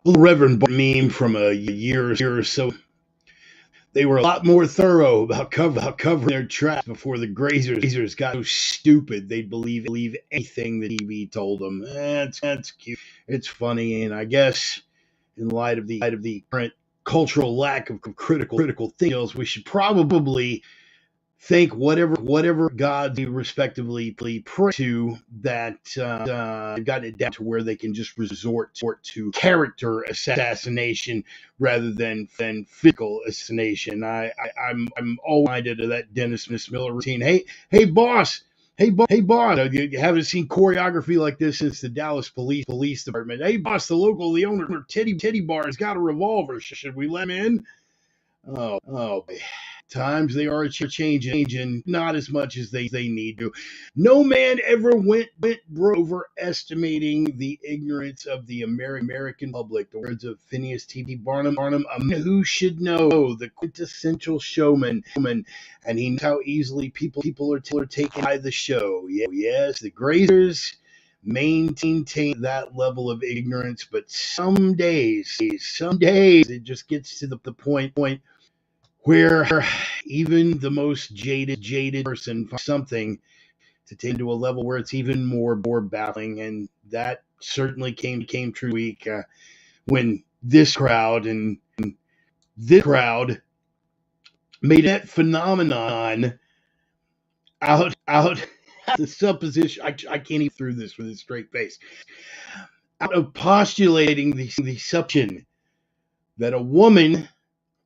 Reverend meme from a year or so. They were a lot more thorough about covering their tracks before the grazers got so stupid they'd believe anything the TV told them. That's cute. It's funny, and I guess in light of the current cultural lack of critical skills, we should probably think whatever God they respectively pray to, that they've gotten it down to where they can just resort to character assassination rather than physical assassination. I'm all reminded of that Dennis Miller routine. Hey boss. Hey boss, you haven't seen choreography like this since the Dallas Police Department. Hey boss, the owner Teddy Bar has got a revolver. Should we let him in? Oh, times they are changing, not as much as they need to. No man ever went broke overestimating the ignorance of the American public. The words of Phineas T. Barnum, a man who should know, the quintessential showman, and he knows how easily people are taken by the show. Yes, the grazers maintain that level of ignorance, but some days it just gets to the point where even the most jaded person finds something to take to a level where it's even more baffling. And that certainly came true week when this crowd made that phenomenon out the supposition. I can't even through this with a straight face. Out of postulating the assumption that a woman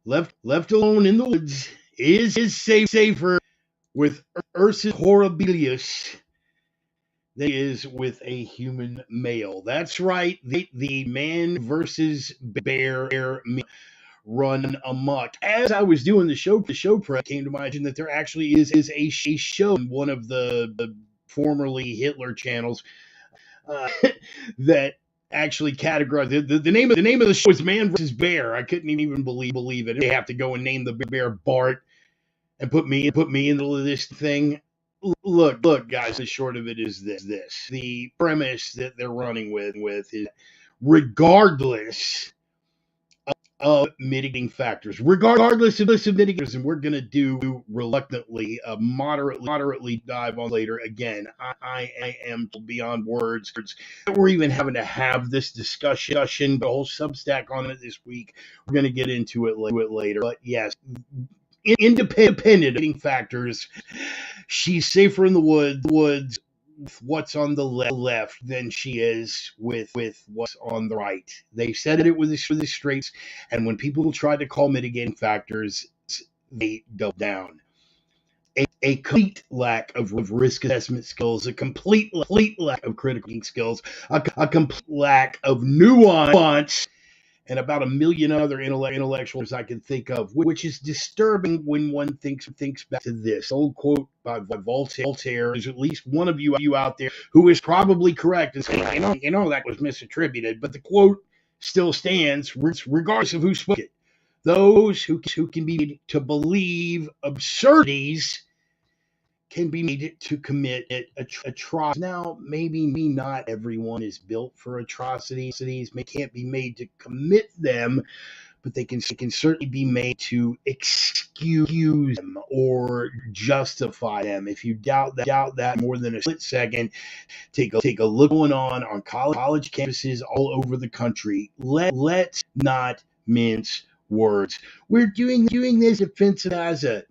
left alone in the woods is safer with Ursus horribilis than is with a human male. That's right, the man versus bear run amok. As I was doing the show prep, came to mind that there actually is a show on one of the formerly Hitler channels that actually categorized the name of the show is Man versus Bear. I couldn't even believe it. They have to go and name the bear Bart and put me into this thing. Look, guys, the short of it is this. The premise that they're running with is, regardless of mitigating factors, regardless of mitigators, and we're going to do reluctantly moderately dive on later. Again, I am beyond words. We're even having to have this discussion, the whole Substack on it this week. We're going to get into it later. But yes, independent factors, she's safer in the woods with what's on the left than she is with what's on the right. They said it with the straights, and when people tried to call mitigating factors, they doubled down. A complete lack of risk assessment skills, a complete lack of critical thinking skills, a complete lack of nuance, and about a million other intellectuals I can think of, which is disturbing when one thinks back to this old quote by Voltaire. There's at least one of you out there who is probably correct and saying, you know that was misattributed, but the quote still stands regardless of who spoke it. Those who can be made to believe absurdities can be made to commit atrocities. Now, maybe not everyone is built for atrocities. They can't be made to commit them, but they can certainly be made to excuse them or justify them. If you doubt that more than a split second, take a look going on college campuses all over the country. Let's not mince words. We're doing this defense of Gaza.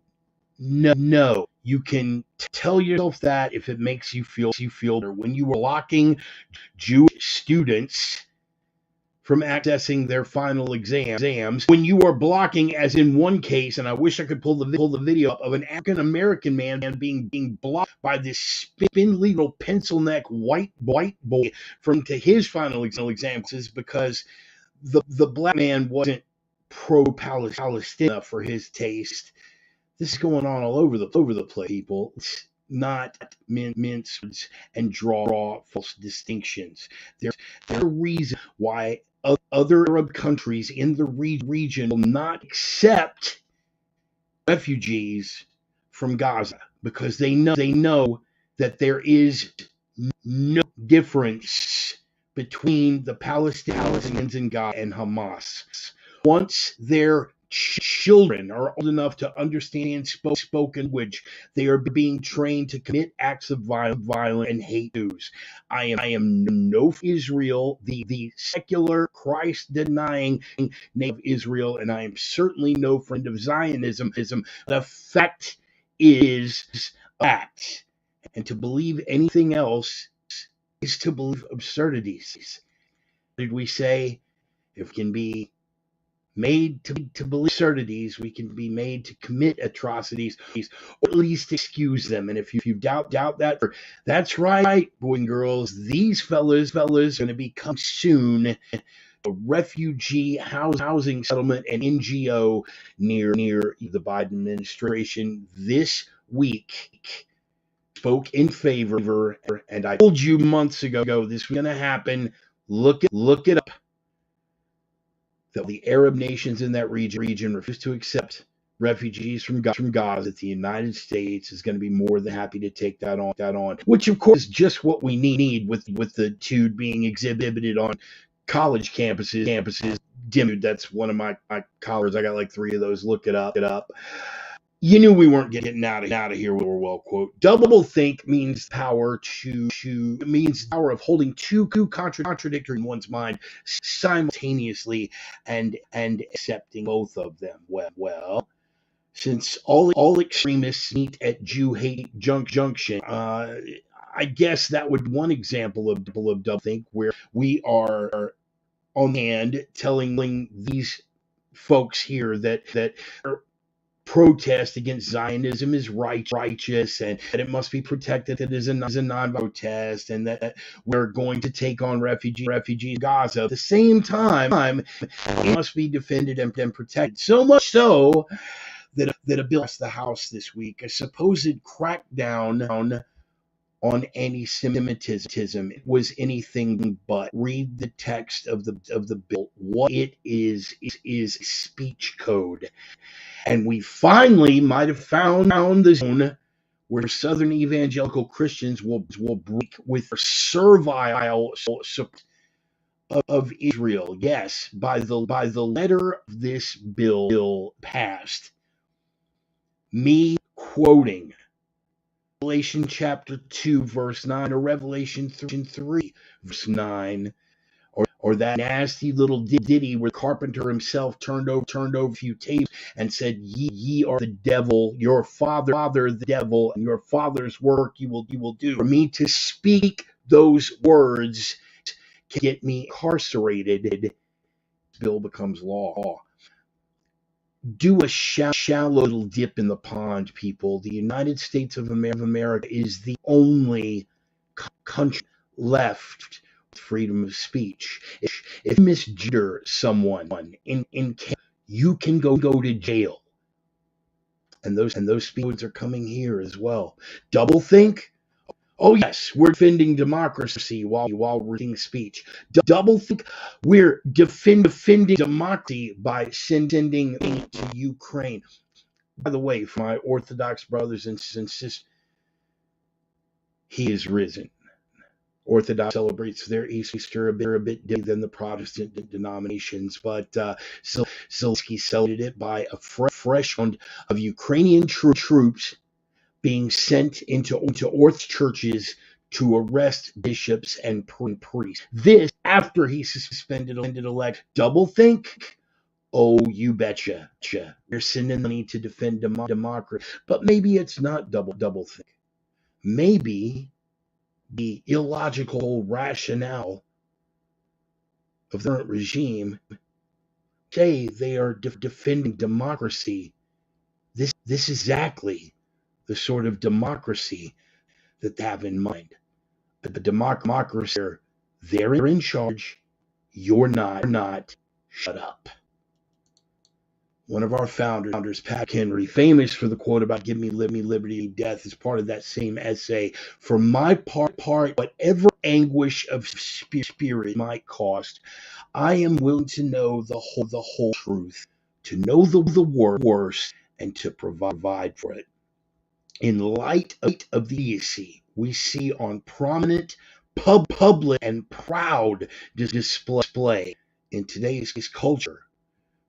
No. You can tell yourself that if it makes you feel better. When you are blocking Jewish students from accessing their final exams, when you are blocking, as in one case, and I wish I could pull the video up, of an African American man being blocked by this spindly little pencil neck white boy from to his final exams, is because the black man wasn't pro-Palestine for his taste. This is going on all over the place, people. It's not mince and draw false distinctions. There's a reason why other Arab countries in the region will not accept refugees from Gaza, because they know that there is no difference between the Palestinians and Gaza and Hamas. Once their children are old enough to understand spoken language, they are being trained to commit acts of violence and hate news. I am no Israel, the secular Christ-denying name of Israel, and I am certainly no friend of Zionism. The fact is fact, and to believe anything else is to believe absurdities. Did we say if we can be made to believe absurdities, we can be made to commit atrocities, or at least excuse them. And if you doubt that, that's right, boys and girls. These fellas are going to become soon a refugee housing settlement and NGO near the Biden administration. This week spoke in favor, and I told you months ago this was going to happen. Look it up. That the Arab nations in that region refuse to accept refugees from Gaza, that the United States is going to be more than happy to take that on, which of course is just what we need with the attitude being exhibited on college campuses. Dude, that's one of my collars. I got like 3 of those. Look it up. You knew we weren't getting out of here with Orwell quote. Double think means power means power of holding two contradictory in one's mind simultaneously and accepting both of them. Well, since all extremists meet at Jew hate junction, I guess that would be one example of double think, where we are on hand telling these folks here that protest against Zionism is righteous, and that it must be protected as a non-protest, and that we're going to take on refugees in Gaza. At the same time, it must be defended and protected. So much so that a bill passed the House this week, a supposed crackdown on anti-Semitism. It was anything but. Read the text of the bill. What it is speech code. And we finally might have found the zone where Southern evangelical Christians will break with servile support of Israel. Yes, by the letter of this bill passed. Me quoting Revelation chapter 2, verse 9, or Revelation 3, verse 9, or that nasty little ditty where Carpenter himself turned over a few tapes and said, ye are the devil, your father the devil, and your father's work you will do. For me to speak those words can get me incarcerated. Bill becomes law. Do a shallow little dip in the pond, people. The United States of America is the only country left with freedom of speech. If you misgender someone in Canada, you can go to jail. And those speeches are coming here as well. Double think. Oh yes, we're defending democracy while reading speech. Double think, we're defending democracy by sending aid to Ukraine. By the way, for my Orthodox brothers and sisters, he is risen. Orthodox celebrates their Easter a bit different than the Protestant denominations, but Zelensky celebrated it by a fresh round of Ukrainian troops being sent into Orthodox churches to arrest bishops and priests. This after he suspended elect. Double think? Oh, you betcha. You're sending money to defend democracy. But maybe it's not double think. Maybe the illogical rationale of the current regime say they are defending democracy. This is exactly the sort of democracy that they have in mind. The democracy, they're in charge, you're not, shut up. One of our founders, Pat Henry, famous for the quote about give me liberty, death, is part of that same essay. For my part, whatever anguish of spirit might cost, I am willing to know the whole truth, to know the worst, and to provide for it. In light of the idiocy we see on prominent public and proud display in today's culture.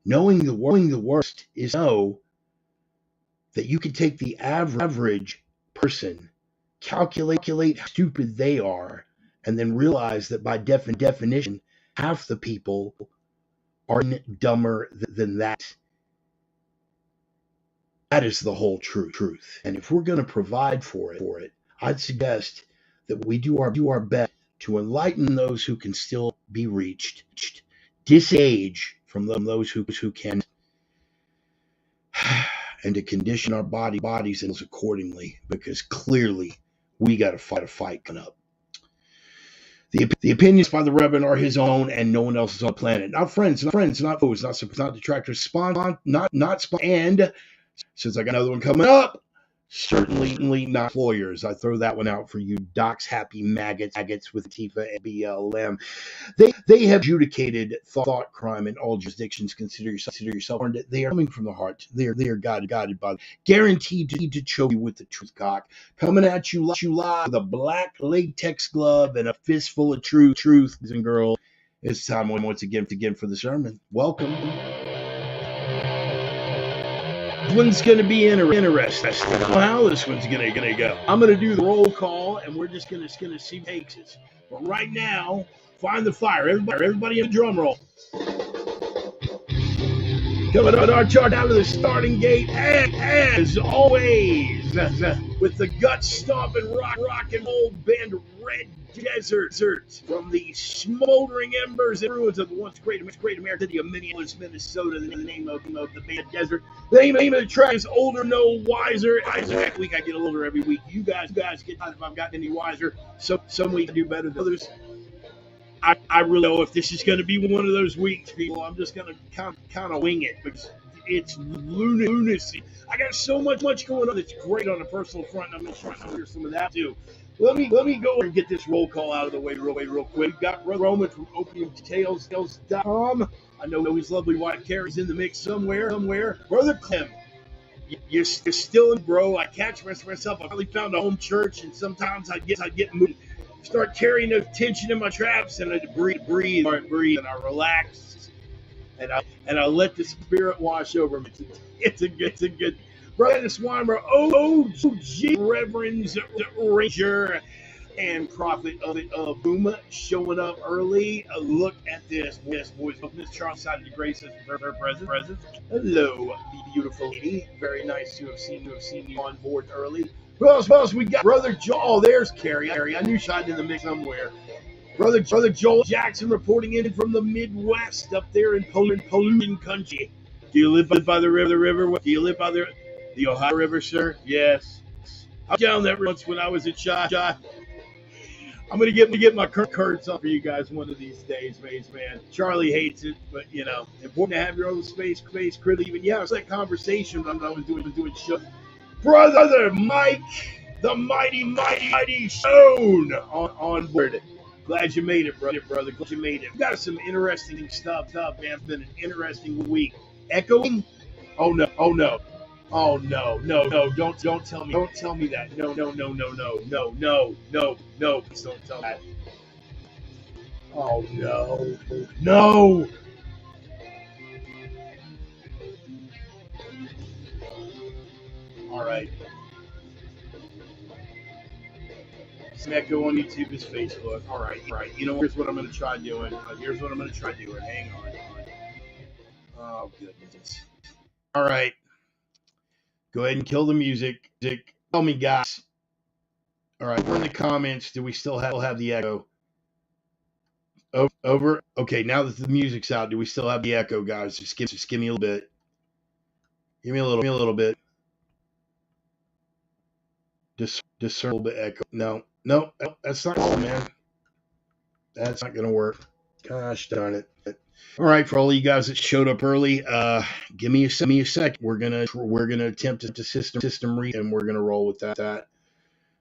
Knowing the worst is know that you can take the average person, calculate how stupid they are, and then realize that by definition, half the people are dumber than that. That is the whole truth. And if we're going to provide for it, I'd suggest that we do our best to enlighten those who can still be reached, disengage from those who can, and to condition our bodies accordingly, because clearly we got to fight coming up. The opinions by the Reverend are his own and no one else's on the planet. Not friends, not foes, not detractors, not and since I got another one coming up, certainly not lawyers. I throw that one out for you docs, happy maggots with Tifa and BLM. They have adjudicated thought crime in all jurisdictions. Consider yourself. They are coming from the heart. They are guided by, guaranteed to choke you with the truth cock. Coming at you live with a black latex glove and a fistful of truth, boys and girls. It's time once again for the sermon. Welcome. This one's going to be interesting. I don't know how this one's going to go. I'm going to do the roll call, and we're just going to see what takes us. But right now, find the fire. Everybody in the drum roll. Coming on our chart out of the starting gate, and as always, with the gut-stomping rock and roll band Red Desert, from the smoldering embers and ruins of the once great American city of Minneapolis, Minnesota. The name of the band Desert. The name of the track is Older, No Wiser. Every week I get older every week. You guys get if I've gotten any wiser. Some weeks I do better than others. I really know if this is going to be one of those weeks, people. I'm just going to kind of wing it because it's lunacy. I got so much going on that's great on a personal front, and I'm going to share some of that too. Let me go and get this roll call out of the way real quick. We've got Roman from OpiumTales.com. I know his lovely wife Carrie's in the mix somewhere. Brother Clem, you're still in, bro. I catch myself. I finally found a home church, and sometimes I get moved. Start carrying the tension in my traps, and I breathe, and I relax, and I let the Spirit wash over me. It's a good. Brother Swimer, OG Reverends Ranger and Prophet of Boom showing up early. Look at this, boys. Miss Charles decided to grace us with her presence. Hello, beautiful lady. Very nice to have seen you on board early. Who else we got? Brother Joel. Oh, there's Carrie. I knew she was in the mix somewhere. Brother Joel Jackson reporting in from the Midwest up there in pollution country. Do you live by the river? Do you live by the Ohio River, sir? Yes. I was down that once when I was a child. I'm gonna get my curtains on for you guys one of these days, man. Charlie hates it, but important to have your own space critic. Even it's that conversation when I was doing show. Brother Mike, the mighty Stone on board. Glad you made it, brother. Glad you made it. We got some interesting stuff, man. It's been an interesting week. Echoing? Oh no. Don't tell me that. No. Please don't tell that. Oh no. All right. Some echo on YouTube is Facebook. All right. Here's what I'm going to try doing. Hang on. Oh, goodness. All right. Go ahead and kill the music. Tell me, guys. All right. We're in the comments. Do we still have the echo? Over. Okay. Now that the music's out, do we still have the echo, guys? Just give me a little bit. Give me a little bit. Discern a little bit echo. No, that's not cool, man. That's not gonna work. Gosh darn it. All right, for all of you guys that showed up early, give me a sec. We're gonna attempt to system read, and we're gonna roll with that.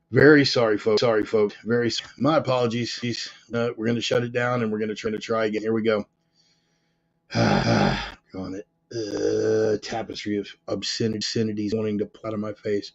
Very sorry, folks. Very sorry. My apologies. We're gonna shut it down, and we're gonna try again. Here we go. On it. Tapestry of obscenities wanting to pull out of my face.